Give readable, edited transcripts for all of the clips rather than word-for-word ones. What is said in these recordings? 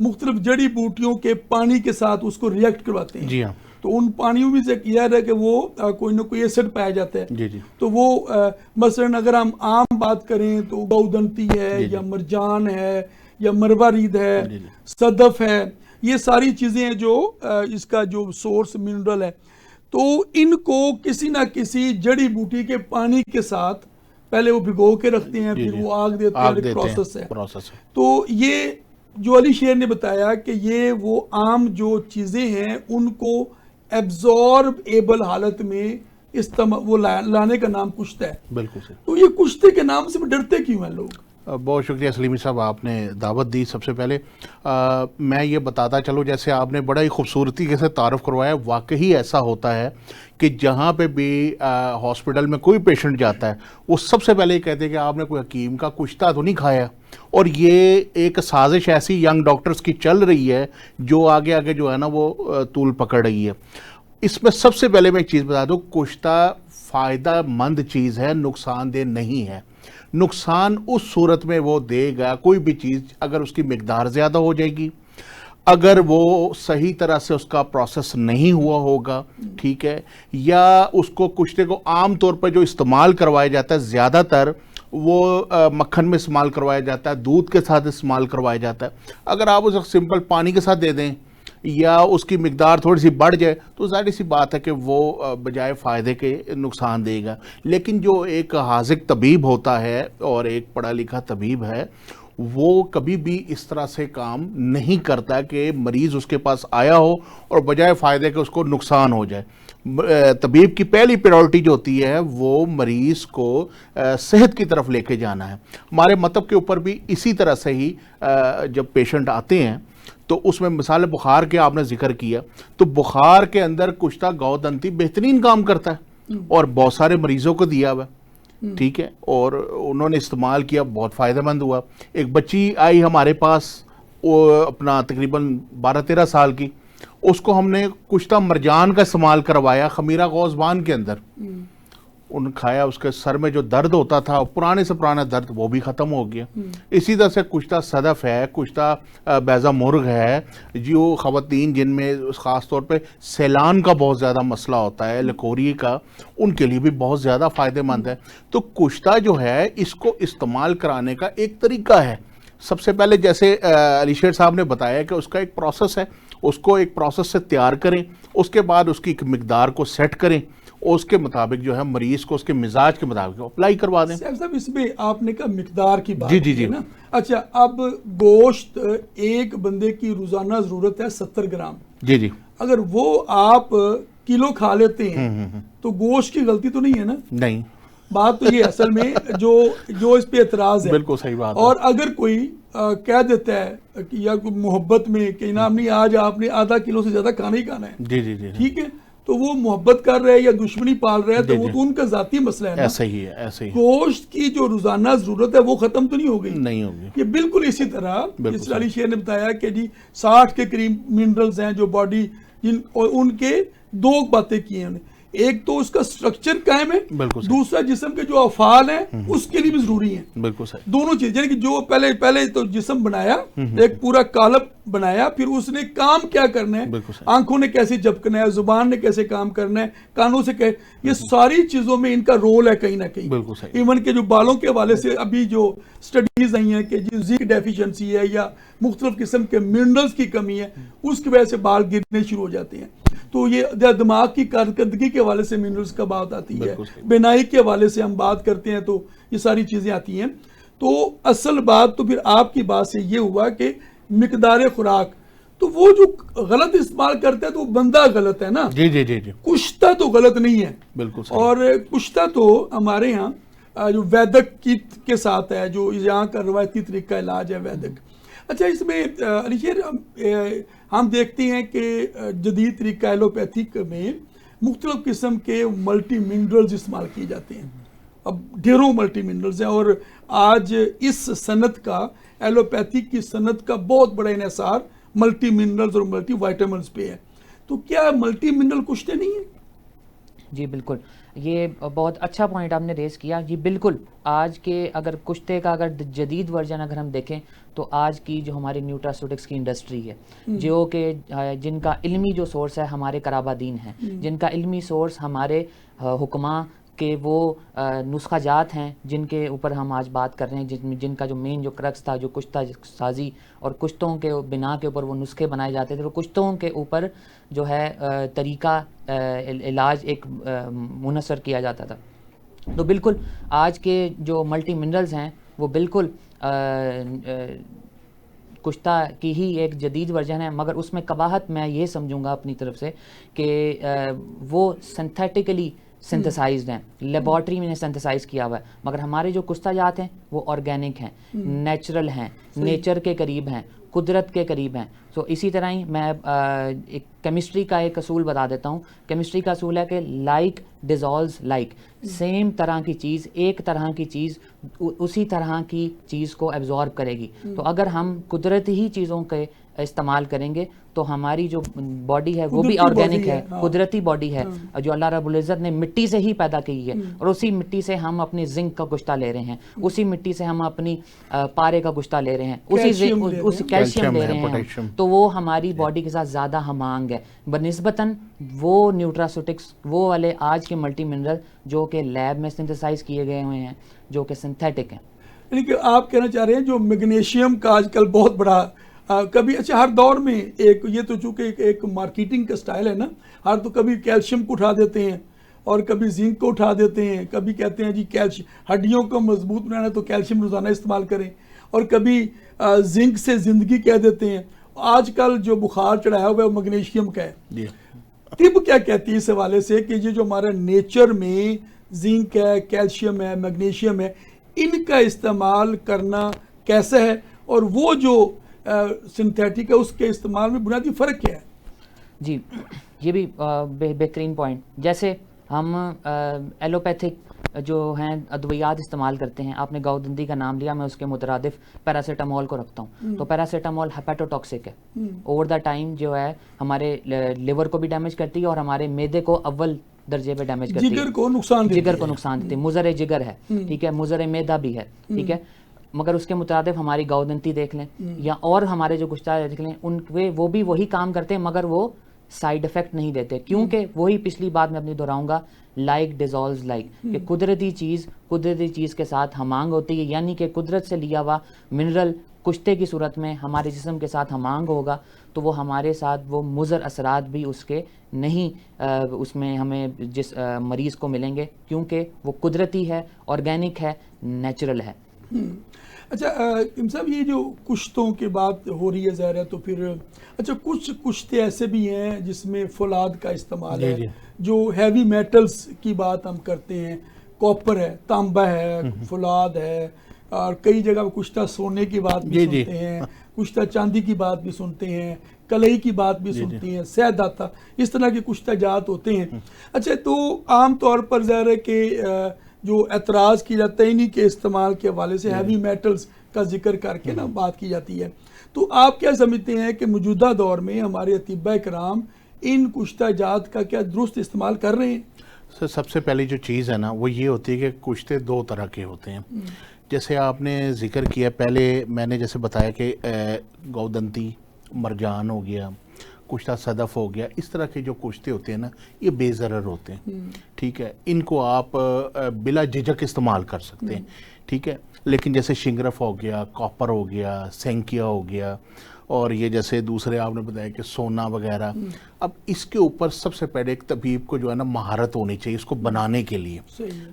مختلف جڑی بوٹیوں کے پانی کے ساتھ اس کو ریئیکٹ کرواتے ہیں. جی ہاں. تو ان پانیوں میں سے ظاہر ہے کہ وہ کوئی نہ کوئی ایسڈ پایا جاتا ہے. جی جی. تو وہ مثلاً اگر ہم عام بات کریں تو گودنتی ہے یا مرجان ہے یا مروارید ہے, صدف ہے, یہ ساری چیزیں ہیں جو اس کا جو سورس منرل ہے. تو ان کو کسی نہ کسی جڑی بوٹی کے پانی کے ساتھ پہلے وہ بھگو کے رکھتے ہیں, پھر وہ آگ دیتے ہیں, ایک پروسیس ہے. تو یہ جو علی شیر نے بتایا کہ یہ وہ عام جو چیزیں ہیں ان کو ایبزورب ایبل حالت میں وہ لانے کا نام کشتہ ہے. بالکل صحیح. تو یہ کشتے کے نام سے ڈرتے کیوں ہیں لوگ؟ بہت شکریہ سلیمی صاحب, آپ نے دعوت دی. سب سے پہلے میں یہ بتاتا چلو, جیسے آپ نے بڑا ہی خوبصورتی سے تعارف کروایا, واقعی ایسا ہوتا ہے کہ جہاں پہ بھی ہاسپٹل میں کوئی پیشنٹ جاتا ہے وہ سب سے پہلے یہ کہتے ہیں کہ آپ نے کوئی حکیم کا کشتہ تو نہیں کھایا. اور یہ ایک سازش ایسی ینگ ڈاکٹرز کی چل رہی ہے جو آگے آگے جو ہے نا وہ طول پکڑ رہی ہے. اس میں سب سے پہلے میں ایک چیز بتا دوں, کشتہ فائدہ مند چیز ہے, نقصان دہ نہیں ہے. نقصان اس صورت میں وہ دے گا, کوئی بھی چیز اگر اس کی مقدار زیادہ ہو جائے گی, اگر وہ صحیح طرح سے اس کا پروسیس نہیں ہوا ہوگا, ٹھیک ہے, یا اس کو کشتے کو عام طور پر جو استعمال کروایا جاتا ہے زیادہ تر وہ مکھن میں استعمال کروایا جاتا ہے, دودھ کے ساتھ استعمال کروایا جاتا ہے. اگر آپ اسے سمپل پانی کے ساتھ دے دیں یا اس کی مقدار تھوڑی سی بڑھ جائے تو ظاہر سی بات ہے کہ وہ بجائے فائدے کے نقصان دے گا. لیکن جو ایک حاذق طبیب ہوتا ہے اور ایک پڑھا لکھا طبیب ہے وہ کبھی بھی اس طرح سے کام نہیں کرتا کہ مریض اس کے پاس آیا ہو اور بجائے فائدے کے اس کو نقصان ہو جائے. طبیب کی پہلی پریورٹی جو ہوتی ہے وہ مریض کو صحت کی طرف لے کے جانا ہے. ہمارے مطلب کے اوپر بھی اسی طرح سے ہی جب پیشنٹ آتے ہیں تو اس میں مثال بخار کے آپ نے ذکر کیا, تو بخار کے اندر کشتہ گودنتی بہترین کام کرتا ہے اور بہت سارے مریضوں کو دیا ہوا, ٹھیک ہے, اور انہوں نے استعمال کیا, بہت فائدہ مند ہوا. ایک بچی آئی ہمارے پاس, وہ اپنا تقریباً 12-13 سال کی, اس کو ہم نے کشتہ مرجان کا استعمال کروایا خمیرہ غوزبان کے اندر. ان کھایا, اس کے سر میں جو درد ہوتا تھا پرانے سے پرانا درد وہ بھی ختم ہو گیا. اسی طرح سے کشتہ صدف ہے, کشتہ بیضہ مرغ ہے, جو خواتین جن میں خاص طور پہ سیلان کا بہت زیادہ مسئلہ ہوتا ہے, لکوری کا, ان کے لیے بھی بہت زیادہ فائدہ مند ہے. تو کشتہ جو ہے اس کو استعمال کرانے کا ایک طریقہ ہے. سب سے پہلے جیسے علی شیر صاحب نے بتایا کہ اس کا ایک پروسیس ہے, اس کو ایک پروسیس سے تیار کریں, اس کے بعد اس کی ایک مقدار کو سیٹ کریں, اس کے مطابق جو ہے مریض کو اس کے مزاج کے مطابق اپلائی کروا دیں. صاحب اس میں آپ نے کہا مقدار کی بات جی ہے نا. اچھا, اب گوشت ایک بندے کی روزانہ ضرورت ہے 70 گرام. جی جی. اگر وہ آپ کلو کھا لیتے ہیں تو گوشت کی غلطی تو نہیں ہے نا؟ نہیں. بات تو یہ اصل میں جو اس پہ اعتراض ہے. بالکل صحیح بات. اور اگر کوئی کہہ دیتا ہے یا کوئی محبت میں کہ جناب نہیں آج آپ نے آدھا کلو سے زیادہ کھانا ہی کھانا ہے, جی جی جی, ٹھیک ہے, تو وہ محبت کر رہے ہیں یا دشمنی پال رہے ہیں تو وہ تو ان کا ذاتی مسئلہ ہے نا. ایسا ہی ہے, ایسا ہی. گوشت کی جو روزانہ ضرورت ہے وہ ختم تو نہیں ہو گئی. نہیں ہوگی. یہ بالکل اسی طرح جس علی شیر نے بتایا کہ جی 60 کے قریب منرلز ہیں جو باڈی اور ان کے 2 باتیں کی ہیں. ایک تو اس کا سٹرکچر قائم ہے, دوسرا جسم کے جو افعال ہیں اس کے لیے بھی ضروری ہیں. بالکل صحیح. دونوں چیز, یعنی کہ جو پہلے تو جسم بنایا, ایک پورا کالب بنایا, پھر اس نے کام کیا کرنا ہے, آنکھوں نے کیسے جھپکنا ہے, زبان نے کیسے کام کرنا ہے, کانوں سے یہ ساری چیزوں میں ان کا رول ہے کہیں نہ کہیں. ایون کہ جو بالوں کے حوالے سے ابھی جو سٹڈیز آئی ہیں کہ جی زنک ڈیفیشنسی ہے یا مختلف قسم کے منرلز کی کمی ہے, اس کی وجہ سے بال گرنے شروع ہو جاتے ہیں. تو یہ دماغ کی کارکردگی کے حوالے سے منرلز کا بات آتی ہے, بینائی کے حوالے سے ہم بات کرتے ہیں تو یہ ساری چیزیں آتی ہیں. تو اصل بات تو پھر آپ کی بات سے یہ ہوا کہ مقدار خوراک, تو وہ جو غلط استعمال کرتا ہے تو وہ بندہ غلط ہے نا. جی جی جی جی. کشتہ تو غلط نہیں ہے. بالکل. اور کشتہ تو ہمارے ہاں جو ویدک کی کے ساتھ ہے, جو یہاں کا روایتی طریقہ علاج ہے ویدک. اچھا, اس میں علی شیر ہم دیکھتے ہیں کہ جدید طریقہ ایلوپیتھک میں مختلف قسم کے ملٹی منرلز استعمال کیے جاتے ہیں. اب ڈھیروں ملٹی منرلز ہیں, اور آج اس صنعت کا, ایلوپیتھک کی صنعت کا بہت بڑا انحصار ملٹی منرلز اور ملٹی وائٹامنز پہ ہے. تو کیا ملٹی منرل کشتے نہیں ہیں؟ جی بالکل، یہ بہت اچھا پوائنٹ آپ نے ریز کیا. جی بالکل، آج کے اگر کشتے کا اگر جدید ورژن اگر ہم دیکھیں تو آج کی جو ہماری نیوٹراسیوٹکس کی انڈسٹری ہے، جو کہ جن کا علمی جو سورس ہے ہمارے قرابادین ہیں، جن کا علمی سورس ہمارے حکماں کہ وہ نسخہ جات ہیں جن کے اوپر ہم آج بات کر رہے ہیں، جن کا جو مین جو کرکس تھا، جو کشتہ سازی اور کشتوں کے بنا کے اوپر وہ نسخے بنائے جاتے تھے، تو کشتوں کے اوپر جو ہے طریقہ علاج ایک منحصر کیا جاتا تھا. تو بالکل آج کے جو ملٹی منرلز ہیں وہ بالکل کشتہ کی ہی ایک جدید ورژن ہے، مگر اس میں قباحت میں یہ سمجھوں گا اپنی طرف سے کہ وہ سنتھیٹیکلی سنتھسائزڈ ہیں، لیبارٹری میں نے سنتھسائز کیا ہوا ہے، مگر ہمارے جو کشتہ جات ہیں وہ آرگینک ہیں، نیچرل ہیں، نیچر کے قریب ہیں، قدرت کے قریب ہیں. سو اسی طرح ہی میں ایک کیمسٹری کا ایک اصول بتا دیتا ہوں. کیمسٹری کا اصول ہے کہ لائک ڈیزالوز لائک، سیم طرح کی چیز، ایک طرح کی چیز اسی طرح کی چیز کو ایبزارب کرے گی. تو اگر ہم قدرتی ہی چیزوں کے استعمال کریں گے تو ہماری جو باڈی ہے وہ بھی آرگینک ہے، قدرتی باڈی ہے جو اللہ رب العزت نے مٹی سے ہی پیدا کی ہے، اور اسی مٹی سے ہم اپنی زنک کا گشتہ لے رہے ہیں، اسی مٹی سے ہم اپنی پارے کا گشتہ لے رہے ہیں، اسی کیلشیم لے رہے ہیں. تو وہ ہماری باڈی کے ساتھ زیادہ ہم آہنگ ہے بنسبتاً وہ نیوٹراسیوٹکس، وہ والے آج کے ملٹی منرل جو کہ لیب میں سنتھسائز کیے گئے ہوئے ہیں، جو کہ سنتھیٹک ہیں. یعنی کہ آپ کہنا چاہ رہے ہیں جو میگنیشیم کا آج کل بہت بڑا کبھی اچھا ہر دور میں ایک یہ تو چونکہ ایک مارکیٹنگ کا سٹائل ہے نا، ہر تو کبھی کیلشیم کو اٹھا دیتے ہیں اور کبھی زنک کو اٹھا دیتے ہیں، کبھی کہتے ہیں جی کیلشیم ہڈیوں کو مضبوط بنانا تو کیلشیم روزانہ استعمال کریں، اور کبھی زنک سے زندگی کہہ دیتے ہیں. آج کل جو بخار چڑھایا ہوا ہے وہ میگنیشیم کا ہے. طب کیا کہتی ہے اس حوالے سے کہ یہ جو ہمارا نیچر میں زنک ہے، کیلشیم ہے، میگنیشیم ہے، ان کا استعمال کرنا کیسا ہے، اور وہ جو سنتھیٹک ہے اس کے استعمال میں بنیادی فرق کیا ہے؟ جی یہ بھی بہترین پوائنٹ. جیسے ہم ایلوپیتھک جو ہیں ادویات استعمال کرتے ہیں، آپ نے گاؤدندی کا نام لیا، میں اس کے مترادف پیراسیٹامول کو رکھتا ہوں. تو پیراسیٹامول ہیپیٹوٹاکسک ہے، اوور دا ٹائم جو ہے ہمارے لیور کو بھی ڈیمیج کرتی ہے اور ہمارے معدے کو اول درجے پہ ڈیمیج کرتی ہے، جگر کو نقصان دیتی ہے. مضر جگر ہے، ٹھیک ہے، مضر معدہ بھی ہے، ٹھیک ہے. مگر اس کے مترادف ہماری گاؤدنتی دیکھ لیں یا اور ہمارے جو گشتہ دیکھ لیں، ان پہ وہ بھی وہی کام کرتے ہیں مگر وہ سائیڈ افیکٹ نہیں دیتے، کیونکہ وہی پچھلی بات میں اپنی دہراؤں گا، لائک ڈیزالوز لائک، کہ قدرتی چیز کے ساتھ ہم آہنگ ہوتی ہے، یعنی کہ قدرت سے لیا ہوا منرل کشتے کی صورت میں ہمارے جسم کے ساتھ ہم آہنگ ہوگا تو وہ ہمارے ساتھ وہ مضر اثرات بھی اس کے نہیں اس میں ہمیں جس مریض کو ملیں گے، کیونکہ وہ قدرتی ہے، آرگینک ہے، نیچرل ہے. اچھا امام صاحب، یہ جو کشتوں کی بات ہو رہی ہے ظاہر ہے، تو پھر اچھا کچھ کشتے ایسے بھی ہیں جس میں فولاد کا استعمال ہے، جو ہیوی میٹلز کی بات ہم کرتے ہیں، کاپر ہے، تانبا ہے، فولاد ہے، اور کئی جگہ کشتہ سونے کی بات بھی سنتے ہیں، کشتہ چاندی کی بات بھی سنتے ہیں، کلئی کی بات بھی سنتی ہیں، سہ داتا، اس طرح کے کشتہ جات ہوتے ہیں. اچھا تو عام طور پر ظاہر ہے کہ جو اعتراض کی جاتا ہے انہی کے استعمال کے حوالے سے ہیوی میٹلز کا ذکر کر کے بات کی جاتی ہے. تو آپ کیا سمجھتے ہیں کہ موجودہ دور میں ہمارے اطباء کرام ان کشتہ جات کا کیا درست استعمال کر رہے ہیں؟ سب سے پہلی جو چیز ہے نا وہ یہ ہوتی ہے کہ کشتے دو طرح کے ہوتے ہیں. جیسے آپ نے ذکر کیا، پہلے میں نے جیسے بتایا کہ گودنتی، مرجان ہو گیا، کشتہ صدف ہو گیا، اس طرح کے جو کشتے ہوتے ہیں نا یہ بے ضرر ہوتے ہیں، ٹھیک ہے. ان کو آپ بلا جھجک استعمال کر سکتے ہیں، ٹھیک ہے. لیکن جیسے شنگرف ہو گیا، کاپر ہو گیا، سینکیا ہو گیا، اور یہ جیسے دوسرے آپ نے بتایا کہ سونا وغیرہ، اب اس کے اوپر سب سے پہلے ایک طبیب کو جو ہے نا مہارت ہونی چاہیے اس کو بنانے کے لیے.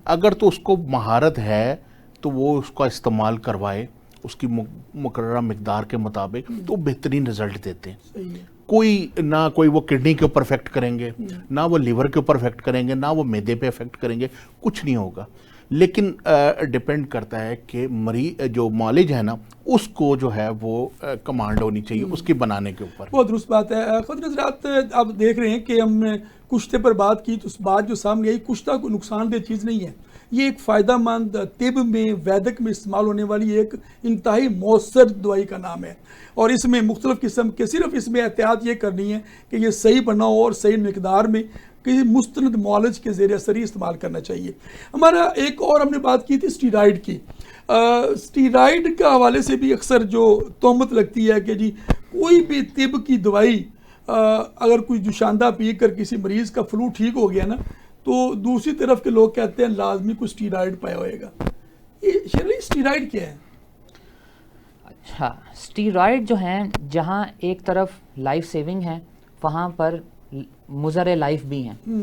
اگر تو اس کو مہارت ہے تو وہ اس کا استعمال کروائے اس کی مقررہ مقدار کے مطابق، تو بہترین رزلٹ دیتے ہیں. کوئی وہ کڈنی کے اوپر افیکٹ کریں گے، نہ وہ لیور کے اوپر افیکٹ کریں گے، نہ وہ معدے پہ افیکٹ کریں گے، کچھ نہیں ہوگا. لیکن ڈیپینڈ کرتا ہے کہ جو مالج ہے نا اس کو جو ہے وہ کمانڈ ہونی چاہیے اس کی بنانے کے اوپر. بہت درست بات ہے. خود حضرات آپ دیکھ رہے ہیں کہ ہم نے کشتے پر بات کی، تو اس بات جو سامنے آئی، کشتہ کوئی نقصان دہ چیز نہیں ہے، یہ ایک فائدہ مند طب میں ویدک میں استعمال ہونے والی ایک انتہائی مؤثر دوائی کا نام ہے. اور اس میں مختلف قسم کے، صرف اس میں احتیاط یہ کرنی ہے کہ یہ صحیح بناؤ اور صحیح مقدار میں. کسی مستند معالج کے زیر اثر ہی استعمال کرنا چاہیے. ہمارا ایک اور ہم نے بات کی تھی اسٹیرائڈ کی. اسٹیرائڈ کا حوالے سے بھی اکثر جو تہمت لگتی ہے کہ جی کوئی بھی طب کی دوائی اگر کوئی جوشاندہ پی کر کسی مریض کا فلو ٹھیک ہو گیا نا تو دوسری طرف کے لوگ کہتے ہیں لازمی کوئی اسٹیرائڈ پایا ہوئے گا. یہ شرعی اسٹیرائڈ کیا ہے؟ اچھا، اسٹیرائڈ جو ہیں جہاں ایک طرف لائف سیونگ ہے وہاں پر مضر لائف بھی ہیں.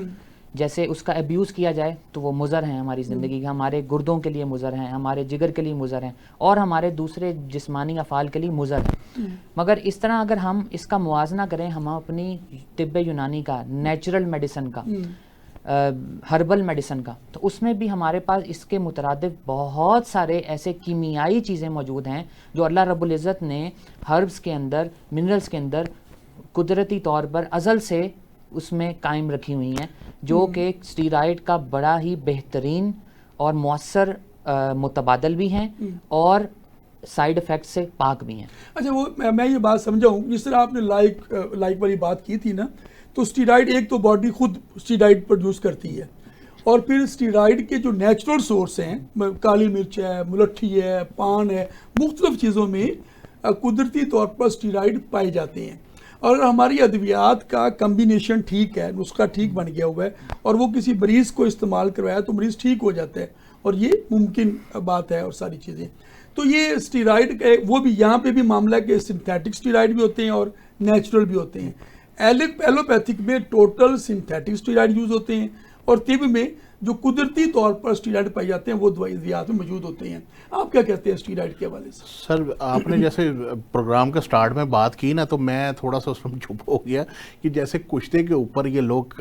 جیسے اس کا ابیوز کیا جائے تو وہ مضر ہیں ہماری زندگی کا، ہمارے گردوں کے لیے مضر ہیں، ہمارے جگر کے لیے مضر ہیں، اور ہمارے دوسرے جسمانی افعال کے لیے مضر ہیں. مگر اس طرح اگر ہم اس کا موازنہ کریں ہم اپنی طب یونانی کا، نیچرل میڈیسن کا، ہربل میڈیسن کا، تو اس میں بھی ہمارے پاس اس کے مترادف بہت سارے ایسے کیمیائی چیزیں موجود ہیں جو اللہ رب العزت نے ہربس کے اندر، منرلز کے اندر قدرتی طور پر ازل سے اس میں قائم رکھی ہوئی ہیں، جو کہ اسٹیرائڈ کا بڑا ہی بہترین اور مؤثر متبادل بھی ہیں اور سائیڈ افیکٹ سے پاک بھی ہیں. اچھا، وہ میں یہ بات سمجھا ہوں جس طرح آپ نے لائک والی بات کی تھی نا، تو اسٹیرائڈ ایک تو باڈی خود اسٹیرائڈ پروڈیوس کرتی ہے، اور پھر اسٹیرائڈ کے جو نیچرل سورس ہیں، کالی مرچ ہے، ملٹھی ہے، پان ہے، مختلف چیزوں میں قدرتی طور پر اسٹیرائڈ پائے جاتے ہیں. اور ہماری ادویات کا کمبینیشن ٹھیک ہے، نسخہ ٹھیک بن گیا ہوا ہے، اور وہ کسی مریض کو استعمال کروایا تو مریض ٹھیک ہو جاتا ہے، اور یہ ممکن بات ہے اور ساری چیزیں. تو یہ اسٹیرائڈ کا وہ بھی یہاں پہ بھی معاملہ ہے کہ سنتھیٹک اسٹیرائڈ بھی ہوتے ہیں اور نیچرل بھی ہوتے ہیں. ایلوپیتھک میں ٹوٹل سنتھیٹک اسٹیرائڈ یوز ہوتے ہیں، اور طب میں جو قدرتی طور پر اسٹیرائڈ پائے جاتے ہیں وہ ادویات میں موجود ہوتے ہیں. آپ کیا کہتے ہیں اسٹیرائڈ کے حوالے سے؟ سر، آپ نے جیسے پروگرام کا سٹارٹ میں بات کی نا تو میں تھوڑا سا اس میں چپ ہو گیا کہ جیسے کشتے کے اوپر یہ لوگ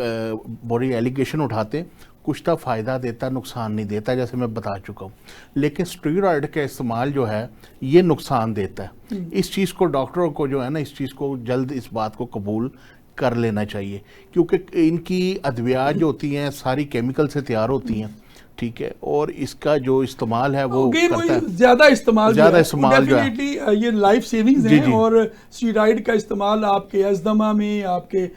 بڑی ایلیگیشن اٹھاتے، کشتہ فائدہ دیتا نقصان نہیں دیتا، جیسے میں بتا چکا ہوں. لیکن اسٹیرائڈ کا استعمال جو ہے یہ نقصان دیتا ہے. اس چیز کو ڈاکٹروں کو جو ہے نا اس چیز کو جلد اس بات کو قبول کر لینا چاہیے، کیونکہ ان کی ادویات جو ہوتی ہیں ساری کیمیکل سے تیار ہوتی ہیں، ٹھیک ہے، اور اس کا جو استعمال ہے وہ کرتا ہے زیادہ استعمال جو ہے یہ لائف سیونگز ہیں. جی. اور اسٹیرائڈ کا استعمال آپ کے ازدما میں، آپ کے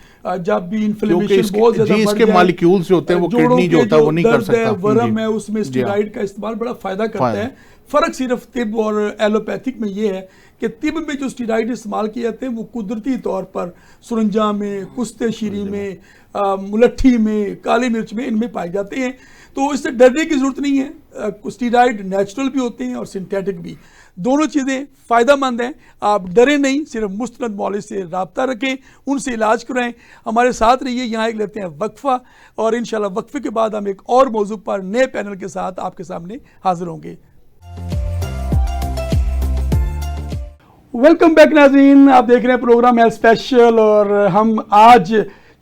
جب بھی انفلیمیشن بہت زیادہ بڑھ اس کے مالیکیولز جو ہوتے ہیں وہ کڈنی جو ہوتا ہے وہ نہیں کر سکتا، ورم ہے اس میں اسٹیرائڈ کا استعمال بڑا فائدہ کرتا ہے. فرق صرف طب اور ایلوپیتھک میں یہ ہے کہ طب میں جو اسٹیرائڈ استعمال کیے جاتے ہیں وہ قدرتی طور پر سرنجا میں، کشتے شیری میں، ملٹھی میں، کالی مرچ میں، ان میں پائے جاتے ہیں. تو اس سے ڈرنے کی ضرورت نہیں ہے. اسٹیرائڈ نیچرل بھی ہوتے ہیں اور سنتھیٹک بھی، دونوں چیزیں فائدہ مند ہیں. آپ ڈریں نہیں، صرف مستند معالج سے رابطہ رکھیں، ان سے علاج کرائیں. ہمارے ساتھ رہیے. یہاں ایک لیتے ہیں وقفہ، اور انشاءاللہ وقفے کے بعد ہم ایک اور موضوع پر نئے پینل کے ساتھ آپ کے سامنے حاضر ہوں گے. ویلکم بیک ناظرین، آپ دیکھ رہے ہیں پروگرام ہیلتھ اسپیشل، اور ہم آج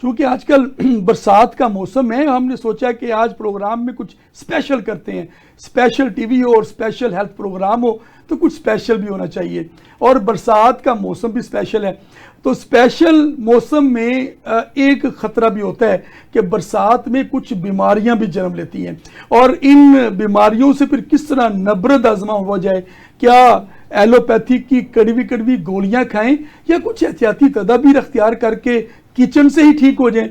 چونکہ آج کل برسات کا موسم ہے ہم نے سوچا کہ آج پروگرام میں کچھ اسپیشل کرتے ہیں. اسپیشل ٹی وی ہو اور اسپیشل ہیلتھ پروگرام ہو تو کچھ اسپیشل بھی ہونا چاہیے، اور برسات کا موسم بھی اسپیشل ہے. تو اسپیشل موسم میں ایک خطرہ بھی ہوتا ہے کہ برسات میں کچھ بیماریاں بھی جنم لیتی ہیں، اور ان بیماریوں سے پھر کس طرح نبرد آزما ہو جائے. کیا ایلوپیتھی کی کڑوی گولیاں کھائیں یا کچھ احتیاطی تدابیر اختیار کر کے کچن سے ہی ٹھیک ہو جائیں؟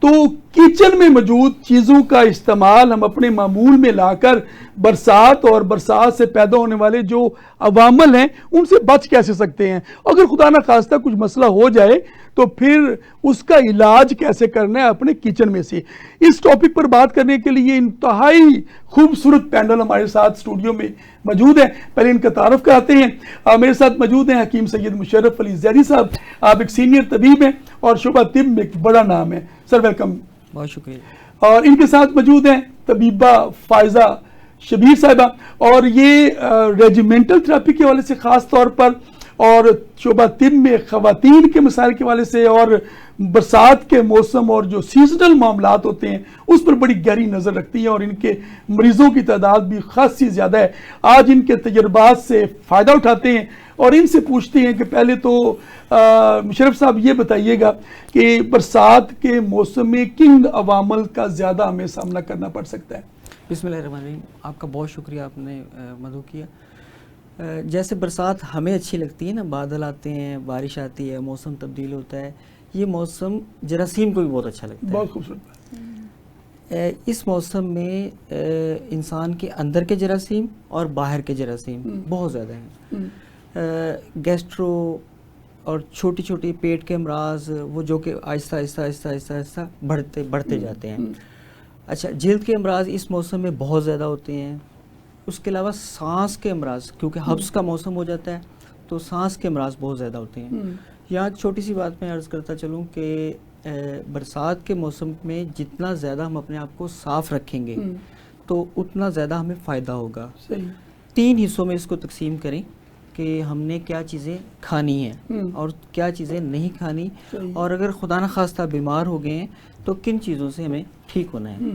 تو کچن میں موجود چیزوں کا استعمال ہم اپنے معمول میں لا کر برسات اور برسات سے پیدا ہونے والے جو عوامل ہیں ان سے بچ کیسے سکتے ہیں. اگر خدا نہ خواستہ کچھ مسئلہ ہو جائے تو پھر اس کا علاج کیسے کرنا ہے اپنے کچن میں سے. اس ٹاپک پر بات کرنے کے لیے انتہائی خوبصورت پینل ہمارے ساتھ اسٹوڈیو میں موجود ہے. پہلے ان کا تعارف کراتے ہیں. میرے ساتھ موجود ہیں حکیم سید مشرف علی زیدی صاحب. آپ ایک سینئر طبیب ہیں اور شعبہ طب میں ایک بڑا نام ہے. Sir welcome. بہت شکریہ. اور ان کے ساتھ موجود ہیں طبیبہ فائزہ شبیر صاحبہ، اور یہ ریجیمنٹل تھراپی کے حوالے سے خاص طور پر اور شعبہ طب میں خواتین کے مسائل کے حوالے سے اور برسات کے موسم اور جو سیزنل معاملات ہوتے ہیں اس پر بڑی گہری نظر رکھتی ہیں، اور ان کے مریضوں کی تعداد بھی خاصی زیادہ ہے. آج ان کے تجربات سے فائدہ اٹھاتے ہیں اور ان سے پوچھتے ہیں کہ پہلے تو مشرف صاحب یہ بتائیے گا کہ برسات کے موسم میں کن عوامل کا زیادہ ہمیں سامنا کرنا پڑ سکتا ہے؟ بسم اللہ الرحمن الرحیم. آپ کا بہت شکریہ، آپ نے مدعو کیا. جیسے برسات ہمیں اچھی لگتی ہے نا، بادل آتے ہیں، بارش آتی ہے، موسم تبدیل ہوتا ہے، یہ موسم جراثیم کو بھی بہت اچھا لگتا ہے. بہت خوبصورت. اس موسم میں انسان کے اندر کے جراثیم اور باہر کے جراثیم بہت زیادہ ہیں. گیسٹرو اور چھوٹی چھوٹی پیٹ کے امراض وہ جو کہ آہستہ آہستہ آہستہ آہستہ آہستہ بڑھتے جاتے ہیں. اچھا, جلد کے امراض اس موسم میں بہت زیادہ ہوتے ہیں. اس کے علاوہ سانس کے امراض, کیونکہ حبس کا موسم ہو جاتا ہے تو سانس کے امراض بہت زیادہ ہوتے ہیں. یہاں ایک چھوٹی سی بات میں عرض کرتا چلوں کہ برسات کے موسم میں جتنا زیادہ ہم اپنے آپ کو صاف رکھیں گے تو اتنا زیادہ ہمیں فائدہ ہوگا. 3 حصوں میں اس کو تقسیم کریں کہ ہم نے کیا چیزیں کھانی ہیں اور کیا چیزیں نہیں کھانی, اور اگر خدا نخواستہ بیمار ہو گئے ہیں تو کن چیزوں سے ہمیں ٹھیک ہونا ہے.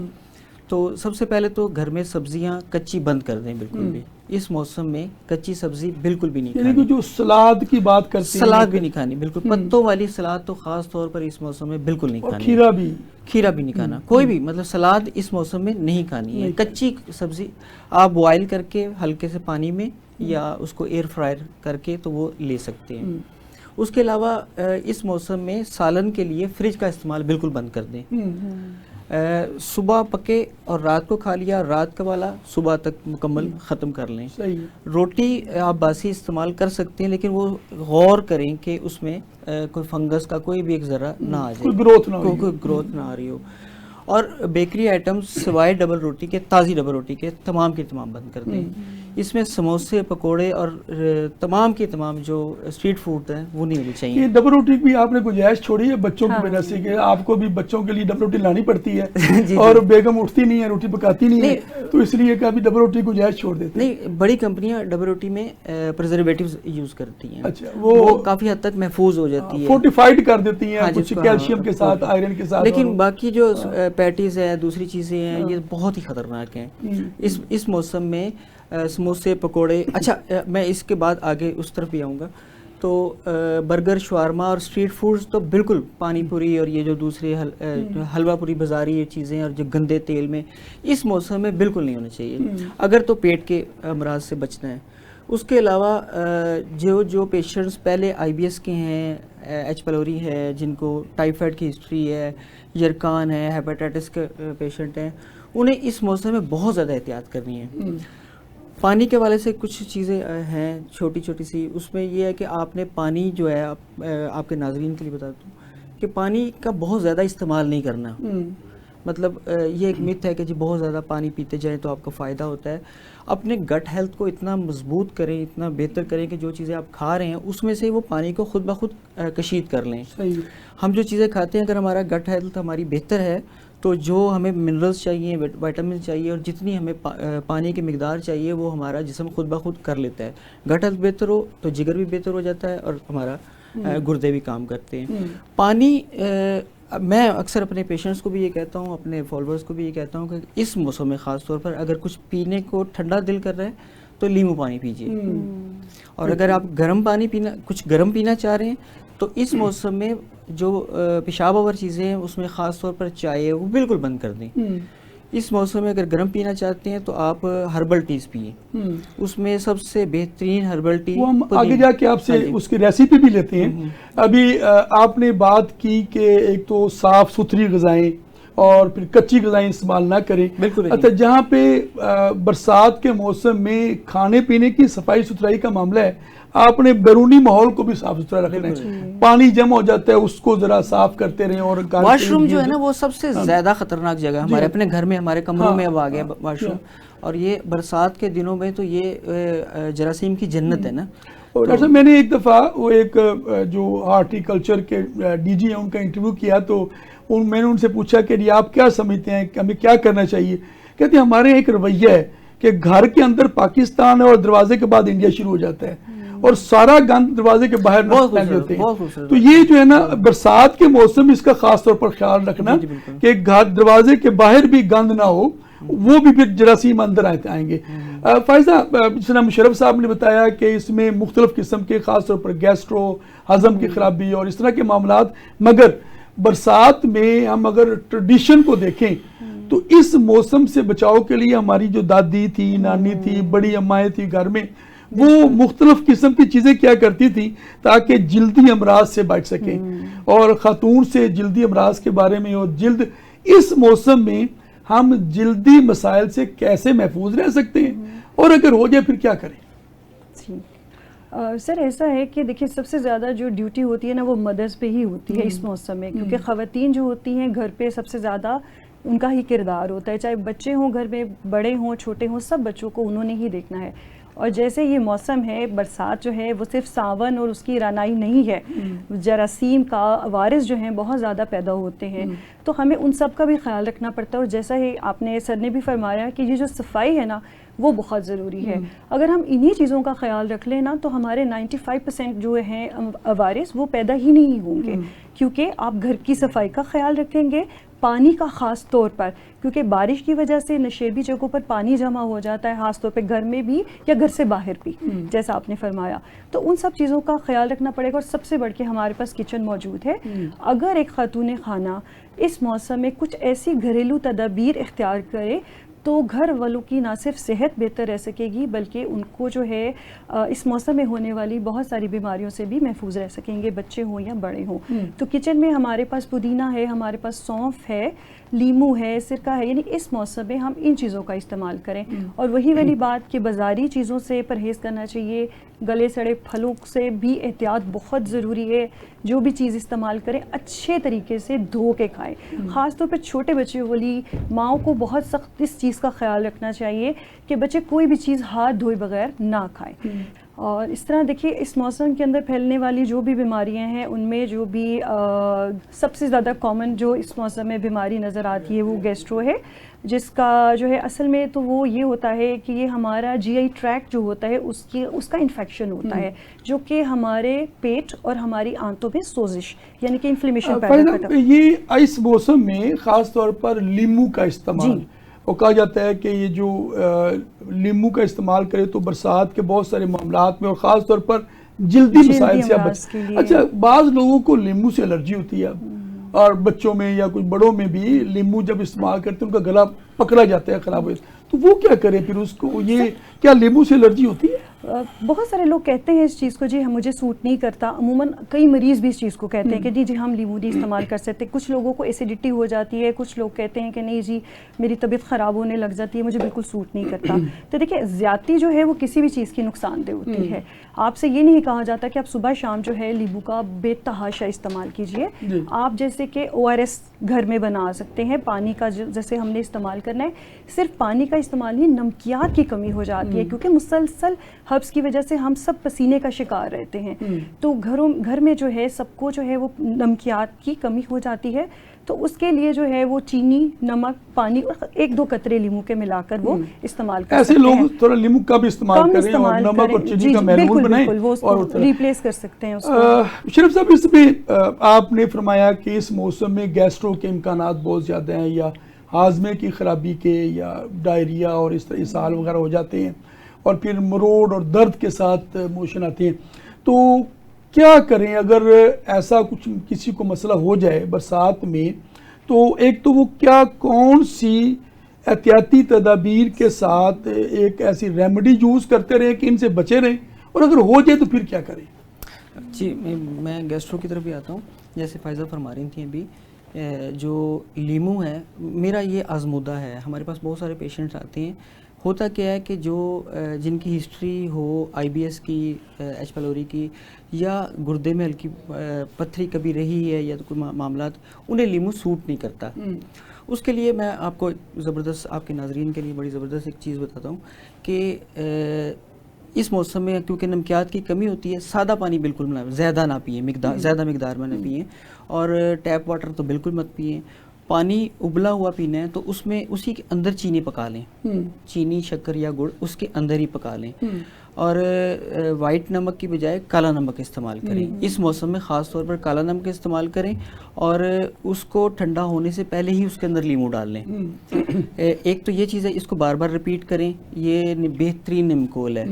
تو سب سے پہلے تو گھر میں سبزیاں کچی بند کر دیں بالکل بھی. اس موسم میں کچی سبزی بالکل بھی نہیں کھانی. یعنی کہ جو سلاد کی بات کرتے ہیں, سلاد بھی نہیں کھانی بالکل. پتوں والی سلاد تو خاص طور پر اس موسم میں بالکل نہیں کھانی. کھیرا بھی نہیں کھانا, کوئی بھی مطلب سلاد اس موسم میں نہیں کھانی ہے. کچی سبزی آپ بوائل کر کے ہلکے سے پانی میں یا اس کو ایئر فرائر کر کے تو وہ لے سکتے ہیں. اس کے علاوہ اس موسم میں سالن کے لیے فریج کا استعمال بالکل بند کر دیں. صبح پکے اور رات کو کھا لیا, رات کا والا صبح تک مکمل ختم کر لیں. روٹی آپ باسی استعمال کر سکتے ہیں لیکن وہ غور کریں کہ اس میں کوئی فنگس کا کوئی بھی ایک ذرہ نہ آ جائے, کوئی گروتھ نہ آ رہی ہو. اور بیکری آئٹمز سوائے ڈبل روٹی کے, تازی ڈبل روٹی کے تمام کے تمام بند کر دیں. اس میں سموسے, پکوڑے اور تمام کے تمام جو اسٹریٹ فوڈ ہیں وہ نہیں ہونی چاہیے. یہ ڈبل روٹی بھی آپ نے گنجائش چھوڑی ہے بچوں کی وجہ سے کہ آپ کو بھی بچوں کے لیے ڈبل روٹی لانی پڑتی ہے اور بیگم اٹھتی نہیں ہے, روٹی پکاتی نہیں ہے, تو اس لیے کہ ابھی ڈبل روٹی گنجائش چھوڑ دیتے ہیں. نہیں, بڑی کمپنیاں ڈبل روٹی میں پریزرویٹیوز یوز کرتی ہیں. اچھا, وہ کافی حد تک محفوظ ہو جاتی ہے, فورٹیفائڈ کر دیتی ہیں کچھ کیلشیم کے ساتھ, آئرن کے ساتھ. لیکن باقی جو پیٹیز ہے, دوسری چیزیں ہیں, یہ بہت ہی خطرناک ہیں اس موسم میں. سموسے, پکوڑے. اچھا, میں اس کے بعد آگے اس طرف بھی آؤں گا. تو برگر, شوارما اور اسٹریٹ فوڈز تو بالکل, پانی پوری اور یہ جو دوسرے حلوہ پوری بازاری یہ چیزیں اور جو گندے تیل میں اس موسم میں بالکل نہیں ہونا چاہیے اگر تو پیٹ کے امراض سے بچنا ہے. اس کے علاوہ جو پیشنٹس پہلے IBS کے ہیں, ایچ پیلوری ہے, جن کو ٹائیفائڈ کی ہسٹری ہے, یرکان ہے, ہیپاٹائٹس کے پیشنٹ ہیں, انہیں اس موسم میں بہت زیادہ احتیاط کرنی ہے. پانی کے حوالے سے کچھ چیزیں ہیں چھوٹی چھوٹی سی. اس میں یہ ہے کہ آپ نے پانی جو ہے, آپ کے ناظرین کے لیے بتاتا ہوں کہ پانی کا بہت زیادہ استعمال نہیں کرنا. مطلب یہ ایک مت ہے کہ جی بہت زیادہ پانی پیتے جائیں تو آپ کو فائدہ ہوتا ہے. اپنے گٹ ہیلتھ کو اتنا مضبوط کریں, اتنا بہتر کریں کہ جو چیزیں آپ کھا رہے ہیں اس میں سے وہ پانی کو خود بخود کشید کر لیں. ہم جو چیزیں کھاتے ہیں اگر ہمارا گٹ ہیلتھ ہماری بہتر ہے تو جو ہمیں منرلز چاہیے, وائٹامن چاہیے اور جتنی ہمیں پانی کی مقدار چاہیے وہ ہمارا جسم خود بخود کر لیتا ہے. گٹ ہیلتھ بہتر ہو تو جگر بھی بہتر ہو جاتا ہے اور ہمارا گردے بھی کام کرتے ہیں. پانی, میں اکثر اپنے پیشنٹس کو بھی یہ کہتا ہوں, اپنے فالوورز کو بھی یہ کہتا ہوں کہ اس موسم میں خاص طور پر اگر کچھ پینے کو ٹھنڈا دل کر رہا ہے تو لیمو پانی پیجیے. اور اگر آپ گرم پانی پینا, کچھ گرم پینا چاہ رہے ہیں تو اس موسم میں جو پیشاب آور چیزیں ہیں اس میں خاص طور پر چائے وہ بالکل بند کر دیں. اس موسم میں اگر گرم پینا چاہتے ہیں تو آپ ہربل ٹیز پئیں. اس میں سب سے بہترین ہربل ٹی, وہ ہم آگے جا کے آپ سے اس کی ریسیپی بھی لیتے ہیں. ابھی آپ نے بات کی کہ ایک تو صاف ستھری غذائیں اور پھر کچی غذائیں استعمال نہ کریں. بالکل. اچھا, جہاں پہ برسات کے موسم میں کھانے پینے کی صفائی ستھرائی کا معاملہ ہے, آپ نے بیرونی ماحول کو بھی صاف ستھرا رکھنا ہے. پانی جمع ہو جاتا ہے اس کو ذرا صاف کرتے رہیں. اور واش روم جو ہے نا وہ سب سے زیادہ خطرناک جگہ ہمارے اپنے گھر میں, ہمارے کمروں میں اب آ گیا واش روم. اور یہ برسات کے دنوں میں تو یہ جراثیم کی جنت ہے نا. اور ڈاکٹر صاحب, میں نے ایک دفعہ وہ ایک جو ہارٹیکلچر کے DG ہیں ان کا انٹرویو کیا تو میں نے ان سے پوچھا کہ یہ آپ کیا سمجھتے ہیں کہ ہمیں کیا کرنا چاہیے. کہتے ہیں ہمارے ایک رویہ ہے کہ گھر کے اندر پاکستان ہے اور دروازے کے بعد انڈیا شروع ہو جاتا ہے اور سارا گند دروازے کے باہر نہ پھینک دیتے ہیں. تو یہ جو ہے نا برسات کے موسم میں اس کا خاص طور پر خیال رکھنا کہ گھر دروازے کے باہر بھی گند نہ ہو, وہ بھی پھر جراثیم اندر آئیں گے. فائزہ, جس طرح مشرف صاحب نے بتایا کہ اس میں مختلف قسم کے خاص طور پر گیسٹرو, ہضم کی خرابی اور اس طرح کے معاملات, مگر برسات میں ہم اگر ٹریڈیشن کو دیکھیں تو اس موسم سے بچاؤ کے لیے ہماری جو دادی تھی, نانی تھی, بڑی امائیں تھی گھر میں, وہ مختلف قسم کی چیزیں کیا کرتی تھی تاکہ جلدی امراض سے بچ سکیں. اور خاتون سے جلدی امراض کے بارے میں، اور جلد اس موسم میں ہم جلدی مسائل سے کیسے محفوظ رہ سکتے ہیں، اور اگر ہو جائے پھر کیا کریں؟ سر ایسا ہے کہ دیکھیے سب سے زیادہ جو ڈیوٹی ہوتی ہے نا وہ مدرس پہ ہی ہوتی ہے اس موسم میں، کیونکہ خواتین جو ہوتی ہیں گھر پہ سب سے زیادہ ان کا ہی کردار ہوتا ہے، چاہے بچے ہوں گھر میں، بڑے ہوں چھوٹے ہوں، سب بچوں کو انہوں نے ہی دیکھنا ہے. اور جیسے یہ موسم ہے برسات جو ہے وہ صرف ساون اور اس کی رعنائی نہیں ہے، جراثیم کا وارث جو ہیں بہت زیادہ پیدا ہوتے ہیں، تو ہمیں ان سب کا بھی خیال رکھنا پڑتا ہے. اور جیسا ہی آپ نے سر نے بھی فرمایا کہ یہ جو صفائی ہے نا وہ بہت ضروری ہے. اگر ہم انہی چیزوں کا خیال رکھ لیں نا تو ہمارے 95% جو ہیں عوارض وہ پیدا ہی نہیں ہوں گے، کیونکہ آپ گھر کی صفائی کا خیال رکھیں گے، پانی کا خاص طور پر، کیونکہ بارش کی وجہ سے نشیبی جگہوں پر پانی جمع ہو جاتا ہے، خاص طور پہ گھر میں بھی یا گھر سے باہر بھی، جیسا آپ نے فرمایا. تو ان سب چیزوں کا خیال رکھنا پڑے گا. اور سب سے بڑھ کے ہمارے پاس کچن موجود ہے. اگر ایک خاتون خانہ اس موسم میں کچھ ایسی گھریلو تدابیر اختیار کرے تو گھر والوں کی نہ صرف صحت بہتر رہ سکے گی بلکہ ان کو جو ہے اس موسم میں ہونے والی بہت ساری بیماریوں سے بھی محفوظ رہ سکیں گے، بچے ہوں یا بڑے ہوں. تو کچن میں ہمارے پاس پودینہ ہے، ہمارے پاس سونف ہے، لیمو ہے، سرکہ ہے، یعنی اس موسم میں ہم ان چیزوں کا استعمال کریں. اور وہی والی بات کہ بازاری چیزوں سے پرہیز کرنا چاہیے، گلے سڑے پھلوں سے بھی احتیاط بہت ضروری ہے. جو بھی چیز استعمال کریں اچھے طریقے سے دھو کے کھائیں. خاص طور پہ چھوٹے بچے والی ماؤں کو بہت سخت اس چیز کا خیال رکھنا چاہیے کہ بچے کوئی بھی چیز ہاتھ دھوئے بغیر نہ کھائیں. اور اس طرح دیکھیے اس موسم کے اندر پھیلنے والی جو بھی بیماریاں ہیں ان میں جو بھی سب سے زیادہ کامن جو اس موسم میں بیماری نظر آتی ہے وہ گیسٹرو ہے، جس کا جو ہے اصل میں تو وہ یہ ہوتا ہے کہ یہ ہمارا جی آئی ٹریک جو ہوتا ہے اس کا انفیکشن ہوتا ہے، جو کہ ہمارے پیٹ اور ہماری آنتوں میں سوزش یعنی کہ انفلیمیشن پیدا کرتا ہے. یہ اس موسم میں خاص طور پر لیمو کا استعمال اور کہا جاتا ہے کہ یہ جو لیمو کا استعمال کرے تو برسات کے بہت سارے معاملات میں اور خاص طور پر جلدی مسائل سے بچ. اچھا، بعض لوگوں کو لیمو سے الرجی ہوتی ہے اور بچوں میں یا کچھ بڑوں میں بھی لیمو جب استعمال کرتے ہیں ان کا گلا پکڑا جاتا ہے، خراب ہو جاتا ہے، تو وہ کیا کرے پھر اس کو؟ یہ کیا لیمو سے الرجی ہوتی ہے؟ بہت سارے لوگ کہتے ہیں اس چیز کو جی مجھے سوٹ نہیں کرتا. عموماً کئی مریض بھی اس چیز کو کہتے ہیں کہ جی ہم لیمو نہیں استعمال کر سکتے. کچھ لوگوں کو ایسیڈیٹی ہو جاتی ہے، کچھ لوگ کہتے ہیں کہ نہیں جی میری طبیعت خراب ہونے لگ جاتی ہے، مجھے بالکل سوٹ نہیں کرتا. تو دیکھیں زیادتی جو ہے وہ کسی بھی چیز کی نقصان دہ ہوتی ہے. آپ سے یہ نہیں کہا جاتا کہ آپ صبح شام جو ہے لیمو کا بے تحاشا استعمال کیجئے. آپ جیسے کہ ORS گھر میں بنا سکتے ہیں، پانی کا جیسے ہم نے استعمال کرنا ہے. صرف پانی کا استعمال نہیں، نمکیات کی کمی ہو جاتی ہے کیونکہ مسلسل ہربس کی وجہ سے ہم سب پسینے کا شکار رہتے ہیں. تو گھر میں جو ہے سب کو جو ہے وہ نمکیات کی کمی ہو جاتی ہے. تو اس کے لیے جو ہے وہ چینی، نمک، پانی اور 1-2 قطرے لیمو کے ملا کر وہ استعمال کر سکتے ہیں. ایسے لوگ تھوڑا لیمو کا بھی استعمال کریں اور نمک اور چینی کا محلول بنائیں اور ریپلیس کر سکتے ہیں اس کو. شریف صاحب، اس میں آپ نے فرمایا کہ اس موسم میں گیسٹرو کے امکانات بہت زیادہ ہیں، یا ہاضمے کی خرابی کے، یا ڈائریا اور اس طرح اسہال وغیرہ ہو جاتے ہیں، اور پھر مروڑ اور درد کے ساتھ موشن آتے ہیں. تو کیا کریں اگر ایسا کچھ کسی کو مسئلہ ہو جائے برسات میں؟ تو ایک تو وہ کون سی احتیاطی تدابیر کے ساتھ ایک ایسی ریمیڈی یوز کرتے رہیں کہ ان سے بچے رہیں، اور اگر ہو جائے تو پھر کیا کریں؟ جی میں گیسٹرو کی طرف بھی آتا ہوں. جیسے فائزہ فرما رہی تھیں ابھی، جو لیمو ہے میرا یہ آزمودہ ہے. ہمارے پاس بہت سارے پیشنٹس آتے ہیں. ہوتا کیا ہے کہ جو جن کی ہسٹری ہو IBS کی، ایچ پیلوری کی، یا گردے میں ہلکی پتھری کبھی رہی ہے یا کوئی معاملات، انہیں لیمو سوٹ نہیں کرتا. اس کے لیے میں آپ کو زبردست، آپ کے ناظرین کے لیے بڑی زبردست ایک چیز بتاتا ہوں کہ اس موسم میں کیونکہ نمکیات کی کمی ہوتی ہے، سادہ پانی بالکل نہ، زیادہ نہ پئیں، زیادہ مقدار میں نہ پئیں، اور ٹیپ واٹر تو بالکل مت پئیں. پانی ابلا ہوا پینا ہے تو اس میں اسی کے اندر چینی پکا لیں، چینی، شکر یا گڑ اس کے اندر ہی پکا لیں. اور وائٹ نمک کی بجائے کالا نمک استعمال کریں. اس موسم میں خاص طور پر کالا نمک استعمال کریں، اور اس کو ٹھنڈا ہونے سے پہلے ہی اس کے اندر لیمو ڈال لیں. ایک تو یہ چیز ہے، اس کو بار بار ریپیٹ کریں، یہ بہترین نمکول ہے.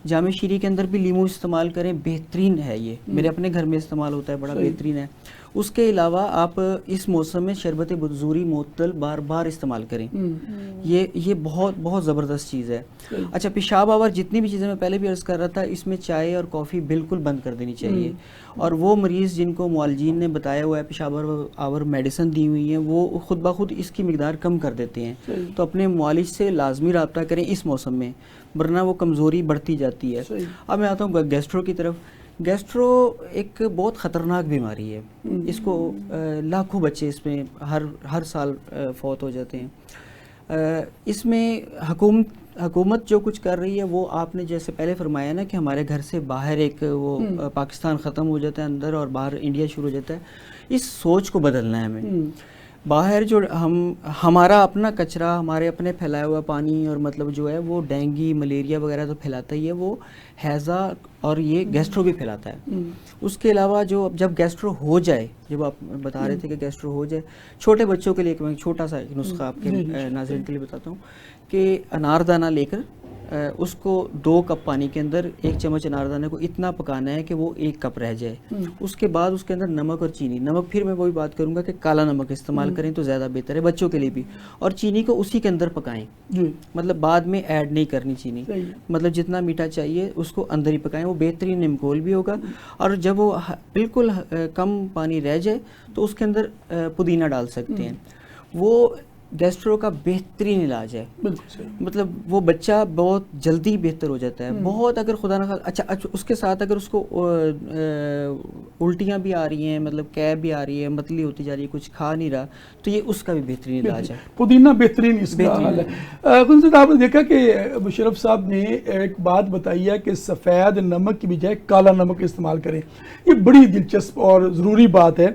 جامع شیری کے اندر بھی لیمو استعمال کریں، بہترین ہے. یہ میرے اپنے گھر میں استعمال ہوتا ہے، بڑا بہترین ہے. اس کے علاوہ آپ اس موسم میں شربت بزوری معطل بار بار استعمال کریں. یہ بہت بہت زبردست چیز ہے. اچھا پیشاب آور جتنی بھی چیزیں میں پہلے بھی عرض کر رہا تھا, اس میں چائے اور کافی بالکل بند کر دینی چاہیے. اور وہ مریض جن کو معالجین نے بتایا ہوا ہے پیشاب آور میڈیسن دی ہوئی ہیں, وہ خود بخود اس کی مقدار کم کر دیتے ہیں. تو اپنے معالج سے لازمی رابطہ کریں اس موسم میں, ورنہ وہ کمزوری بڑھتی جاتی ہے. اب میں آتا ہوں گیسٹرو کی طرف. گیسٹرو ایک بہت خطرناک بیماری ہے. اس کو لاکھوں بچے اس میں ہر سال فوت ہو جاتے ہیں. اس میں حکومت جو کچھ کر رہی ہے وہ آپ نے جیسے پہلے فرمایا نا کہ ہمارے گھر سے باہر ایک وہ پاکستان ختم ہو جاتا ہے اندر اور باہر انڈیا شروع ہو جاتا ہے. اس سوچ کو بدلنا ہے ہمیں. باہر جو ہمارا اپنا کچرا, ہمارے اپنے پھیلایا ہوا پانی اور مطلب جو ہے وہ ڈینگی ملیریا وغیرہ تو پھیلاتا ہی ہے, وہ ہیضہ اور یہ گیسٹرو بھی پھیلاتا ہے. اس کے علاوہ جب گیسٹرو ہو جائے, جب آپ بتا رہے تھے کہ گیسٹرو ہو جائے, چھوٹے بچوں کے لیے ایک چھوٹا سا نسخہ آپ کے ناظرین کے لیے بتاتا ہوں کہ انار دانہ لے کر اس کو 2 کپ پانی کے اندر 1 چمچ انار دانے کو اتنا پکانا ہے کہ وہ 1 کپ رہ جائے. اس کے بعد اس کے اندر نمک اور چینی, نمک پھر میں وہی بات کروں گا کہ کالا نمک استعمال کریں تو زیادہ بہتر ہے بچوں کے لیے بھی, اور چینی کو اسی کے اندر پکائیں, مطلب بعد میں ایڈ نہیں کرنی چینی, مطلب جتنا میٹھا چاہیے اس کو اندر ہی پکائیں, وہ بہترین نمکول بھی ہوگا. اور جب وہ بالکل کم پانی رہ جائے تو اس کے اندر پودینہ ڈال سکتے ہیں. وہ گیسٹرو کا بہترین علاج ہے. مطلب وہ بچہ بہت جلدی بہتر ہو جاتا ہے. بہت اگر خدا نہ خواستہ اچھا اس کے ساتھ اگر اس کو الٹیاں بھی آ رہی ہیں, مطلب کیب بھی آ رہی ہے, متلی ہوتی جا رہی ہے, کچھ کھا نہیں رہا, تو یہ اس کا بھی بہترین علاج ہے. پودینہ بہترین اس کا حل ہے. آپ نے دیکھا کہ مشرف صاحب نے ایک بات بتائی ہے کہ سفید نمک کی بجائے کالا نمک استعمال کریں. یہ بڑی دلچسپ اور ضروری بات ہے.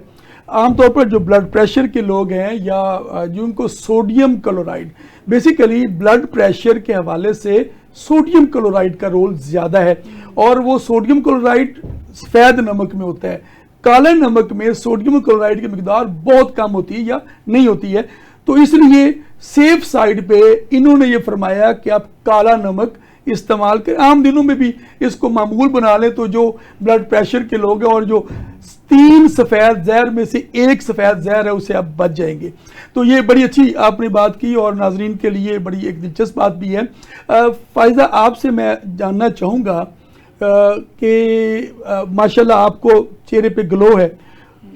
عام طور پر جو بلڈ پریشر کے لوگ ہیں یا جن کو sodium chloride, basically blood pressure کے حوالے سے سوڈیم کلورائڈ کا رول زیادہ ہے, اور وہ سوڈیم کلورائڈ سفید نمک میں ہوتا ہے. کالے نمک میں سوڈیم کلورائڈ کی مقدار بہت کم ہوتی ہے یا نہیں ہوتی ہے. تو اس لیے سیف سائیڈ پہ انہوں نے یہ فرمایا کہ آپ کالا نمک استعمال کریں. عام دنوں میں بھی اس کو معمول بنا لیں تو جو بلڈ پریشر کے لوگ ہیں اور جو 3 سفید زہر میں سے 1 سفید زہر ہے اسے آپ بچ جائیں گے. تو یہ بڑی اچھی آپ نے بات کی اور ناظرین کے لیے بڑی ایک دلچسپ بات بھی ہے. فائزہ آپ سے میں جاننا چاہوں گا کہ ماشاءاللہ آپ کو چہرے پہ گلو ہے,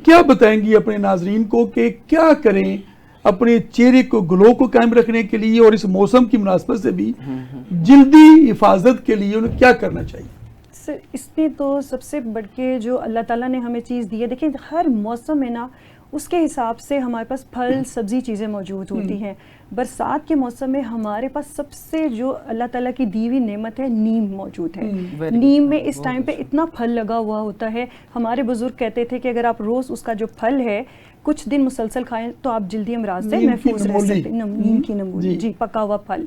کیا بتائیں گی اپنے ناظرین کو کہ کیا کریں اپنے چہرے کو گلو کو قائم رکھنے کے لیے, اور اس موسم کی مناسبت سے بھی جلدی حفاظت کے لیے انہیں کیا کرنا چاہیے؟ اس میں تو سب سے بڑھ کے جو اللہ تعالیٰ نے ہمیں چیز دی ہے, دیکھیں ہر موسم میں نا اس کے حساب سے ہمارے پاس پھل سبزی چیزیں موجود ہوتی ہیں. برسات کے موسم میں ہمارے پاس سب سے جو اللہ تعالیٰ کی دی ہوئی نعمت ہے, نیم موجود ہے. نیم میں اس ٹائم پہ اتنا پھل لگا ہوا ہوتا ہے. ہمارے بزرگ کہتے تھے کہ اگر آپ روز اس کا جو پھل ہے کچھ دن مسلسل کھائیں تو آپ جلدی امراض سے محفوظ رہ سکتے ہیں. نیم کی نمولی, جی, پکا ہوا پھل.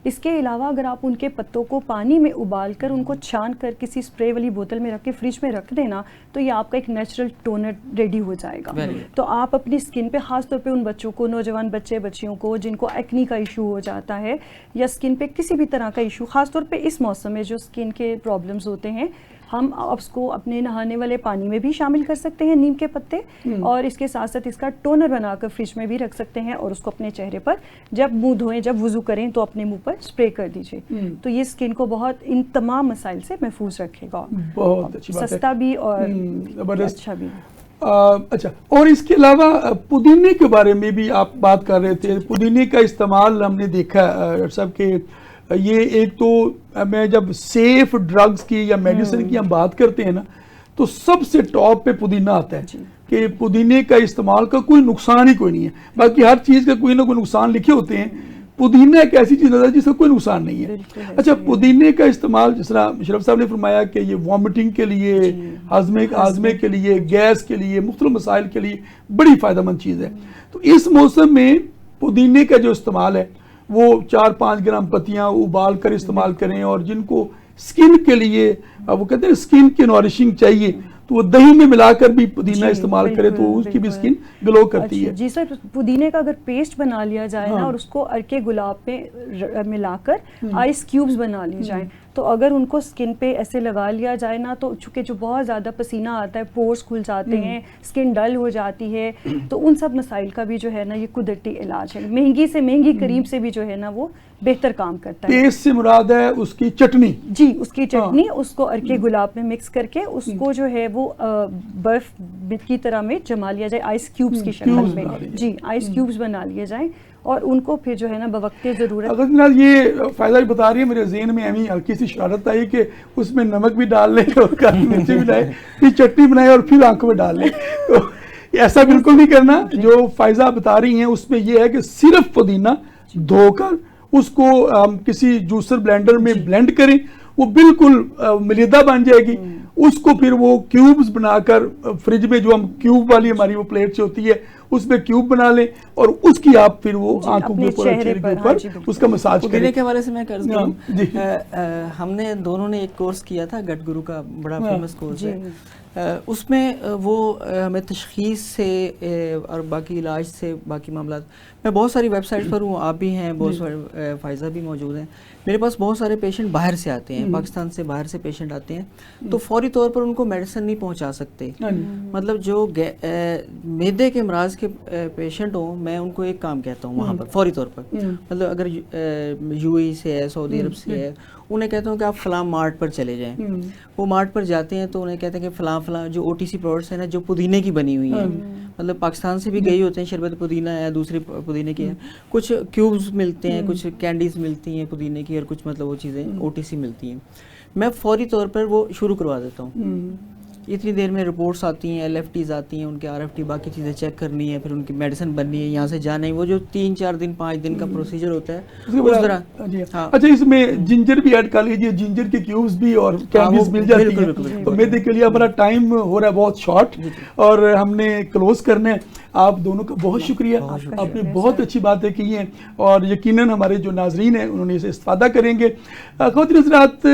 اس کے علاوہ اگر آپ ان کے پتوں کو پانی میں ابال کر ان کو چھان کر کسی اسپرے والی بوتل میں رکھ کے فریج میں رکھ دینا تو یہ آپ کا ایک نیچرل ٹونر ریڈی ہو جائے گا. تو آپ اپنی اسکن پہ, خاص طور پہ ان بچوں کو, نوجوان بچیوں کو جن کو ایکنی کا ایشو ہو جاتا ہے یا اسکن پہ کسی بھی طرح کا ایشو, خاص طور پہ اس موسم میں جو اسکن کے پرابلمز ہوتے ہیں, ہم اس کو اپنے نہانے والے پانی میں بھی شامل کر سکتے ہیں نیم کے پتے, اور اس کے ساتھ ساتھ اس کا ٹونر بنا کر فریج میں بھی رکھ سکتے ہیں, اور اس کو اپنے چہرے پر جب منہ دھوئیں, جب وضو کریں تو اپنے منہ پر اسپرے کر دیجئے. تو یہ اسکن کو بہت ان تمام مسائل سے محفوظ رکھے گا. بہت اچھی بات ہے, سستا بھی اور اچھا بھی. اچھا, اور اس کے علاوہ پودینے کے بارے میں بھی آپ بات کر رہے تھے. پودینے کا استعمال ہم نے دیکھا ڈاکٹر صاحب کہ یہ ایک تو میں جب سیف ڈرگز کی یا میڈیسن کی ہم بات کرتے ہیں نا تو سب سے ٹاپ پہ پودینہ آتا ہے کہ پودینے کا استعمال کا کوئی نقصان ہی کوئی نہیں ہے. باقی ہر چیز کا کوئی نہ کوئی نقصان لکھے ہوتے ہیں, پودینہ ایک ایسی چیز ہے جس کا کوئی نقصان نہیں ہے. اچھا, پودینے کا استعمال جس طرح مشرف صاحب نے فرمایا کہ یہ وامٹنگ کے لیے, ہاضمے کے لیے, گیس کے لیے, مختلف مسائل کے لیے بڑی فائدہ مند چیز ہے. تو اس موسم میں پودینے کا جو استعمال ہے وہ 4-5 گرام پتیاں ابال کر استعمال کریں, اور جن کو سکن کے لیے وہ کہتے ہیں سکن کی نورشنگ چاہیے تو وہ دہی میں ملا کر بھی پودینہ استعمال کرے تو اس کی بھی سکن گلو کرتی ہے. جی سر, پودینے کا اگر پیسٹ بنا لیا جائے نا اور اس کو ارکے گلاب میں ملا کر آئس کیوبز بنا لی جائیں تو اگر ان کو اسکن پہ ایسے لگا لیا جائے نا تو چونکہ جو بہت زیادہ پسینہ آتا ہے، پورس کھل جاتے ہیں، اسکن ڈل ہو جاتی ہے، تو ان سب مسائل کا بھی جو ہے نا یہ قدرتی علاج ہے. مہنگی سے مہنگی کریم سے بھی جو ہے نا وہ بہتر کام کرتا ہے. پیسٹ سے مراد ہے اس کی چٹنی. جی اس کی چٹنی، اس کو ارکے گلاب میں مکس کر کے اس کو جو ہے وہ برف کی طرح میں جما لیا جائے، آئس کیوبز کی شکل میں. جی آئس کیوبز بنا لیے جائیں اور ان کو پھر جو ہے نا بوقت ضرورت. اگر جناب یہ فائدہ بھی بتا رہی ہے، میرے ذہن میں ایمی ہلکی سی شرارت آئی کہ اس میں نمک بھی ڈال لیں اور کالی مرچی بھی ڈالیں، پھر چٹنی بنائیں اور پھر آنکھوں میں ڈال لیں. تو ایسا بالکل نہیں کرنا. جو فائزہ بتا رہی ہیں اس میں یہ ہے کہ صرف پودینہ دھو کر اس کو ہم کسی جوسر بلینڈر میں بلینڈ کریں، وہ بالکل ملیدہ بن جائے گی. اس کو پھر وہ کیوبز بنا کر فریج میں، جو ہم کیوب والی ہماری وہ پلیٹ سے ہوتی ہے اس میں کیوب بنا لیں اور اس کی آپ پھر وہ آنکھوں کے اوپر، چہرے کے اوپر اس کا مساج کریں. پودینے کے حوالے سے میں عرض کروں، ہم نے دونوں نے ایک کورس کیا تھا، گٹ گرو کا بڑا فیمس کورس ہے. اس میں وہ ہمیں تشخیص سے اور باقی علاج سے باقی معاملات، میں بہت ساری ویب سائٹس پر ہوں، آپ بھی ہیں، بہت سارے فائزہ بھی موجود ہیں. میرے پاس بہت سارے پیشنٹ باہر سے آتے ہیں، پاکستان سے باہر سے پیشنٹ آتے ہیں، تو فوری طور پر ان کو میڈیسن نہیں پہنچا سکتے. مطلب جو معدے کے امراض کے پیشنٹ ہوں، میں ان کو ایک کام کہتا ہوں وہاں پر فوری طور پر. مطلب اگر یو اے سے ہے، سعودی عرب سے ہے، انہیں کہتا ہوں کہ آپ فلاں مارٹ پر چلے جائیں. وہ مارٹ پر جاتے ہیں تو انہیں کہتے ہیں کہ فلاں جو او ٹی سی پروڈکٹس ہیں نا جو پودینے کی بنی ہوئی ہیں، مطلب پاکستان سے بھی گئی ہوتے ہیں، شربت پودینہ ہے، دوسرے پودینے کی ہے، کچھ کیوبز ملتے ہیں، کچھ کینڈیز ملتی ہیں پودینے کی، اور کچھ مطلب وہ چیزیں او ٹی سی ملتی ہیں. میں فوری طور پر وہ شروع کروا دیتا ہوں. اتنی دیر میں رپورٹس آتی ہیں، ایل ایف ٹیز آتی ہیں، ان کے آر ایف ٹی باقی چیزیں چیک کرنی ہے، پھر ان کی میڈیسن بننی ہے، یہاں سے جانا ہے. وہ جو 3-4 دن 5 دن کا پروسیجر ہوتا ہے اس طرح. اچھا اس میں جنجر بھی ایڈ کر لیجیے، جنجر کے کیوبز بھی اور کینڈیز مل جاتی ہیں. تو میدے کے لیے ہمارا ٹائم ہو رہا ہے بہت شارٹ اور ہم نے کلوز کرنا ہے. آپ دونوں کا بہت شکریہ، آپ نے بہت اچھی باتیں کی ہیں اور یقیناً ہمارے جو ناظرین ہیں انہوں نے اسے استفادہ کریں گے. خواتین حضرات،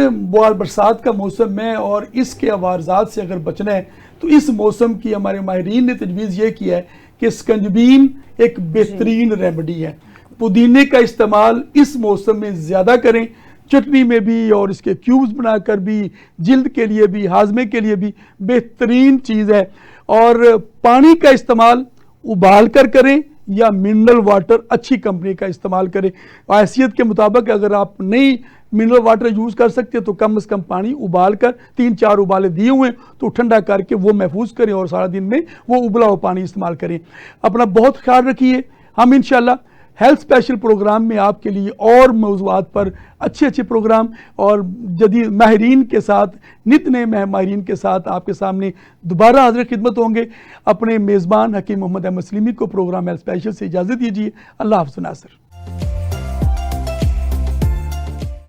برسات کا موسم ہے اور اس کے عوارضات سے اگر بچنا ہے تو اس موسم کی ہمارے ماہرین نے تجویز یہ کیا ہے کہ سکنجبین ایک بہترین ریمیڈی ہے. پودینے کا استعمال اس موسم میں زیادہ کریں، چٹنی میں بھی اور اس کے کیوبز بنا کر بھی، جلد کے لیے بھی، ہاضمے کے لیے بھی بہترین چیز ہے. اور پانی کا استعمال ابال کر کریں یا منرل واٹر اچھی کمپنی کا استعمال کریں. حیثیت کے مطابق اگر آپ نہیں منرل واٹر یوز کر سکتے تو کم از کم پانی ابال کر 3-4 ابالے دیے ہوئے تو ٹھنڈا کر کے وہ محفوظ کریں اور سارا دن میں وہ ابلا ہوا پانی استعمال کریں. اپنا بہت خیال رکھیے. ہم انشاءاللہ ہیلتھ اسپیشل پروگرام میں آپ کے لیے اور موضوعات پر اچھے پروگرام اور جدید ماہرین کے ساتھ، نت نئے ماہرین کے ساتھ آپ کے سامنے دوبارہ حاضر خدمت ہوں گے. اپنے میزبان حکیم محمد احمد سلیمی کو پروگرام ہیلتھ اسپیشل سے اجازت دیجیے. اللہ حافظ ناصر.